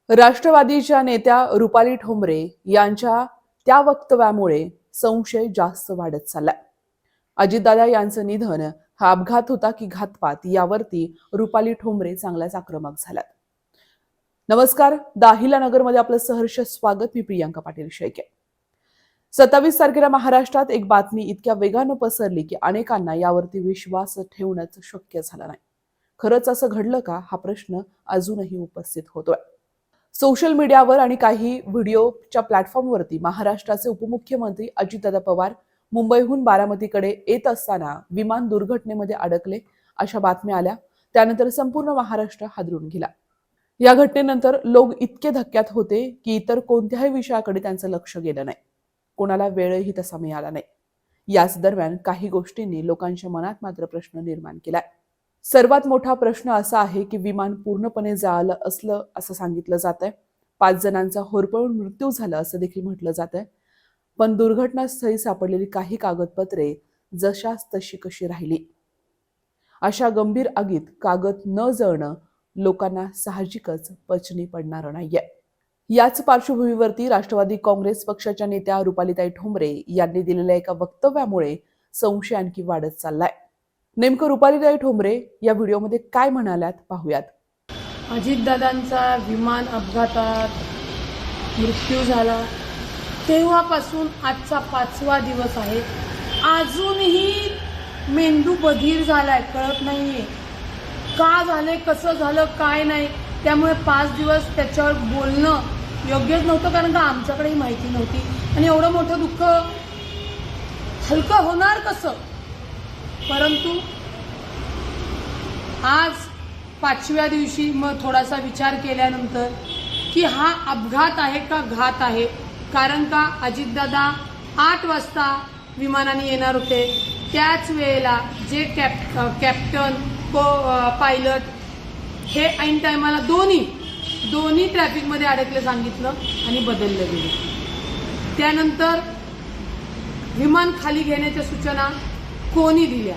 राष्ट्रवादीच्या नेत्या रुपाली ठोंबरे यांच्या त्या वक्तव्यामुळे संशय जास्त वाढत चाललाय. अजितदादा यांचं निधन हा अपघात होता की घातपात यावरती रुपाली ठोंबरे चांगल्याच आक्रमक झाल्यात. नमस्कार, दाहिला नगरमध्ये आपलं सहर्ष स्वागत. मी प्रियांका पाटील शेळके. 27 तारखेला महाराष्ट्रात एक बातमी इतक्या वेगानं पसरली की अनेकांना यावरती विश्वास ठेवणंच शक्य झालं नाही. खरंच असं घडलं का हा प्रश्न अजूनही उपस्थित होतोय. सोशल मीडियावर आणि काही व्हिडिओच्या प्लॅटफॉर्मवरती महाराष्ट्राचे उपमुख्यमंत्री अजितदादा पवार मुंबईहून बारामतीकडे येत असताना विमान दुर्घटनेमध्ये अडकले अशा बातम्या आल्या. त्यानंतर संपूर्ण महाराष्ट्र हादरून गेला. या घटनेनंतर लोक इतके धक्क्यात होते की इतर कोणत्याही विषयाकडे त्यांचं लक्ष गेलं नाही. कोणाला वेळही तसा मिळाला नाही. याच दरम्यान काही गोष्टींनी लोकांच्या मनात मात्र प्रश्न निर्माण केलाय. सर्वात मोठा प्रश्न असा आहे की विमान पूर्णपणे जळालं असलं असं सांगितलं जात आहे. 5 जणांचा होरपळून मृत्यू झाला असं देखील म्हटलं जात आहे. पण दुर्घटनास्थळी सापडलेली काही कागदपत्रे जशाच तशी कशी राहिली. अशा गंभीर आगीत कागद न जळणं लोकांना साहजिकच पचनी पडणार नाहीये. याच पार्श्वभूमीवरती राष्ट्रवादी काँग्रेस पक्षाच्या नेत्या रुपालीताई ठोंबरे यांनी दिलेल्या एका वक्तव्यामुळे संशय आणखी वाढत चाललाय. नेमकं रुपालीताई ठोंबरे या व्हिडिओमध्ये काय म्हणाल्यात पाहूयात. अजितदादांचा विमान अपघातात मृत्यू झाला तेव्हापासून आजचा 5वा दिवस आहे. अजूनही मेंदू बधीर झालाय, कळत नाहीये का झाले, कसं झालं, काय नाही. त्यामुळे 5 दिवस त्याच्यावर बोलणं योग्यच नव्हतं, कारण का आमच्याकडेही माहिती नव्हती आणि एवढं मोठं दुःख हलकं होणार कसं. परंतु आज 5व्या दिवशी मग थोडासा विचार केल्यानंतर की हा अपघात आहे का घात आहे. कारण का अजितदादा 8 वाजता विमानाने येणार होते. त्याच वेळेला जे कॅप्टन पायलट हे ऐन टायमाला दोन्ही ट्रॅफिकमध्ये अडकले सांगितलं आणि बदललं गेलं. त्यानंतर विमान खाली घेण्याच्या सूचना कोणी दिल्या.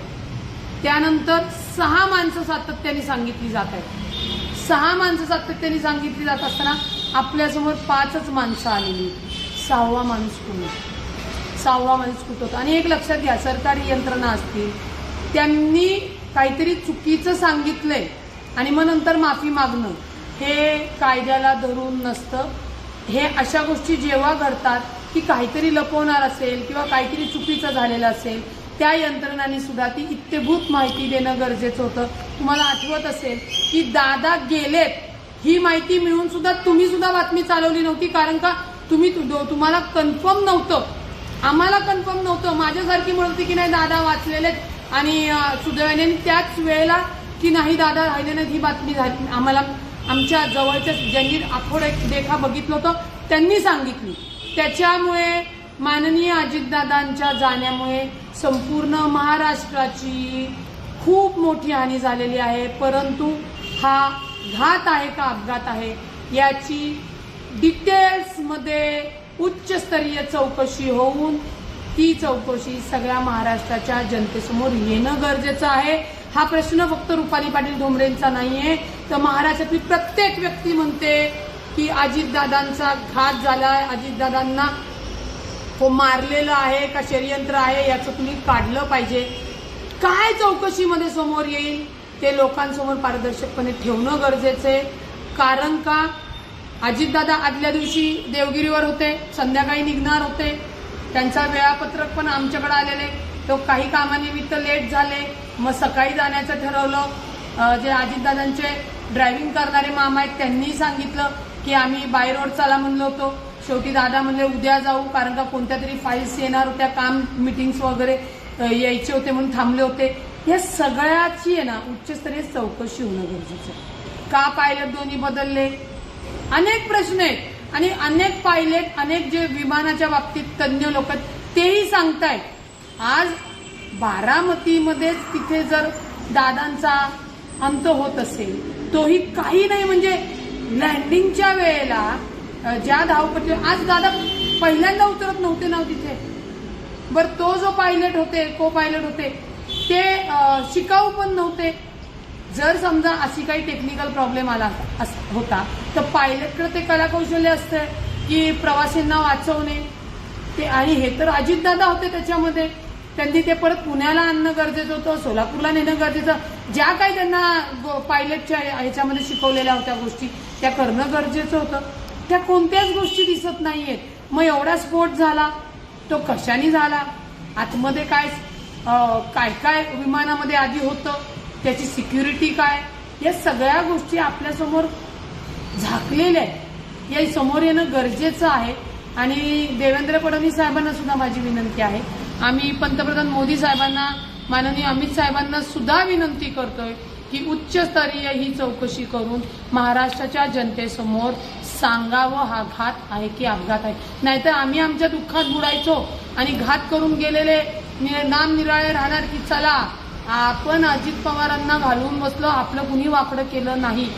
त्यानंतर 6 माणसं सातत्याने सांगितली जात आहेत. 6 माणसं सातत्याने सांगितली जात असताना आपल्यासमोर 5च माणसं आलेली. 6वा माणूस कोण, 6वा माणूस कुठं होता. आणि एक लक्षात घ्या, सरकारी यंत्रणा असतील त्यांनी काहीतरी चुकीचं सांगितलंय आणि मग नंतर माफी मागणं हे कायद्याला धरून नसतं. हे अशा गोष्टी जेव्हा घडतात की काहीतरी लपवणार असेल किंवा काहीतरी चुकीचं झालेलं असेल, त्या यंत्रणांनी सुद्धा ती इत्तेभूत माहिती देणं गरजेचं होतं. तुम्हाला आठवत असेल की दादा गेलेत ही माहिती मिळून सुद्धा तुम्ही सुद्धा बातमी चालवली नव्हती. कारण का तुम्हाला कन्फर्म नव्हतं, आम्हाला कन्फर्म नव्हतं. माझ्यासारखी म्हणते की नाही दादा वाचलेलेत आणि सुदैवाने त्याच वेळेला की नाही दादा राहिले नाहीत ही बातमी झाली. आम्हाला आमच्या जवळच्या ज्यांनी देखा बघितलं होतं त्यांनी सांगितली. त्याच्यामुळे माननीय अजितदादांच्या जाण्यामुळे संपूर्ण महाराष्ट्राची खूप मोठी हानी झालेली आहे. परंतु हा घात आहे का अपघात आहे याची डिटेल्समध्ये उच्चस्तरीय चौकशी होऊन ती चौकशी सगळ्या महाराष्ट्राच्या जनतेसमोर येणं गरजेचं आहे. हा प्रश्न फक्त रुपाली पाटील ठोंबरेंचा नाहीये, तर महाराष्ट्रातली प्रत्येक व्यक्ती म्हणते की अजितदादांचा घात झालाय, अजितदादांना मारलेलं आहे का षडयंत्र आहे याचं तुम्ही काढलं पाहिजे. काय चौकशीमध्ये समोर येईल ते लोकांसमोर पारदर्शकपणे ठेवणं गरजेचं आहे. कारण का अजितदादा आदल्या दिवशी देवगिरीवर होते, संध्याकाळी निघणार होते. त्यांचा वेळापत्रक पण आमच्याकडे आलेले. तो काही कामानिमित्त लेट झाले, मग सकाळी जाण्याचं ठरवलं. जे अजितदादांचे ड्रायव्हिंग करणारे मामा आहेत त्यांनी सांगितलं की आम्ही बाय रोड चला म्हणलो होतो. शेवटी दादा म्हणले उद्या जाऊ, कारण का कोणत्या तरी फाईल्स येणार होत्या, काम मीटिंग्स वगैरे यायचे होते म्हणून थांबले होते. या सगळ्याची आहे ना उच्चस्तरीय चौकशी होणं गरजेचं आहे. का पायलट दोन्ही बदलले, अनेक प्रश्न आहेत. आणि अनेक पायलट, अनेक जे विमानाच्या बाबतीत तज्ज्ञ लोक तेही सांगतायत. आज बारामतीमध्येच तिथे जर दादांचा अंत होत असेल तोही काही नाही, म्हणजे लँडिंगच्या वेळेला ज्या धावपट्टी आज दादा पहिल्यांदा उतरत नव्हते ना तिथे. बरं तो जो पायलट होते, को पायलट होते ते शिकाऊ पण नव्हते. जर समजा अशी काही टेक्निकल प्रॉब्लेम आला होता तर पायलटकडे ते कलाकौशल्य असतं की प्रवासींना वाचवणे ते, आणि हे तर अजितदादा होते त्याच्यामध्ये. त्यांनी ते परत पुण्याला आणणं गरजेचं होतं, सोलापूरला नेणं गरजेचं. ज्या काही त्यांना पायलटच्या ह्याच्यामध्ये शिकवलेल्या होत्या गोष्टी त्या करणं गरजेचं होतं. त्या कोणत्याच गोष्टी दिसत नाहीयेत. मग एवढा स्फोट झाला तो कशाने झाला, आतमध्ये काय काय काय विमानामध्ये आधी होतं, त्याची सिक्युरिटी काय, या सगळ्या गोष्टी आपल्यासमोर झाकलेल्या आहेत. या समोर येणं गरजेचं आहे. आणि देवेंद्र फडणवीस साहेबांना सुद्धा माझी विनंती आहे, आम्ही पंतप्रधान मोदी साहेबांना, माननीय अमित साहेबांना सुद्धा विनंती करतोय की उच्चस्तरीय ही चौकशी करून महाराष्ट्राच्या जनतेसमोर सांगावं हा घात आहे की अपघात आहे. नाहीतर आम्ही आमच्या दुःखात बुडायचो आणि घात करून गेलेले नाम निराळे राहणार की चला आपण अजित पवारांना घालवून बसलो, आपलं कुणी वाकडं केलं नाही,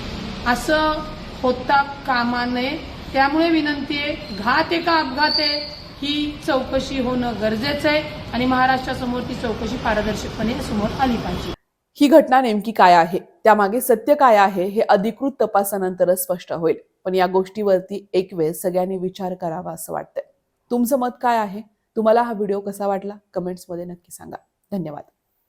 असं होता कामा नये. त्यामुळे विनंती आहे, घात आहे का अपघात आहे ही चौकशी होणं गरजेचं आहे आणि महाराष्ट्रासमोर ती चौकशी पारदर्शकपणे समोर आली पाहिजे. ही घटना नेमकी काय आहे, त्यामागे सत्य काय आहे हे अधिकृत तपासानंतरच स्पष्ट होईल. पण या गोष्टीवरती एक वेळ सगळ्यांनी विचार करावा असं वाटतंय. तुमचं मत काय आहे? तुम्हाला हा व्हिडिओ कसा वाटला? कमेंट्समध्ये नक्की सांगा. धन्यवाद.